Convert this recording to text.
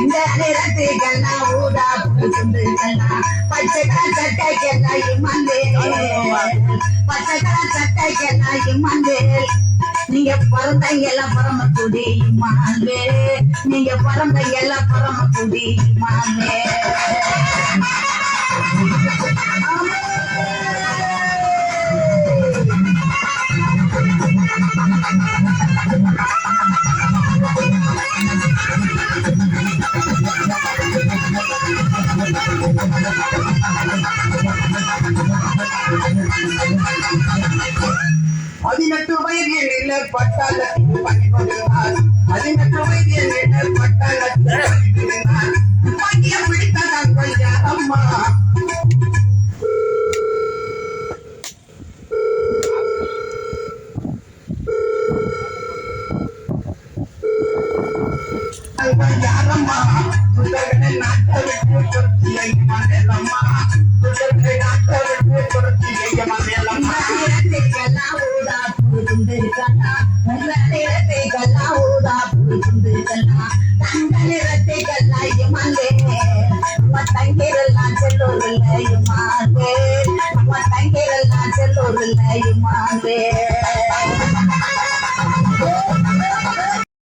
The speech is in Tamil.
இந்த நிறத்துக்கெல்லாம் ஊதா புதுக்கெல்லாம் பச்சைக்கலர் சட்டைக்கெல்லாம் இம்மந்தேல் பச்சைக்கலர் சட்டைக்கெல்லாம் இம்மந்தேல் நீங்க பிறந்த எல்லாம் பரமக்குடி இம்மாந்தே நீங்க பிறந்த எல்லாம் பரமக்குடி இம்மாந்தே பதினெட்டு வயதில் பட்டாளத்தில் பணிபுரிந்தார் 18 வயதில் பட்டாளத்தில் பணிபுரிந்தார் பாக்கியம் பிடித்ததான் கொஞ்சம் அம்மா யாரம்மா சுதர்களை நாட்டை விட்டு பொறுத்தியை மனேலம்மா சுதர்களை நாட்டை விட்டு பொறுத்தியை மனேலம்மா நிறத்துக்கெல்லாம் ஊதா புதுக்கெல்லாம் உங்க நிறத்துக்கெல்லாம் ஊதா புதுக்கெல்லாம் தங்க நிறத்துக்கெல்லாம் இம்மந்தே நம்ம தங்கிரெல்லாம் செல்லூரில் இம்மாந்தே நம்ம தங்கிரெல்லாம் செல்லூரில் இம்மாந்தே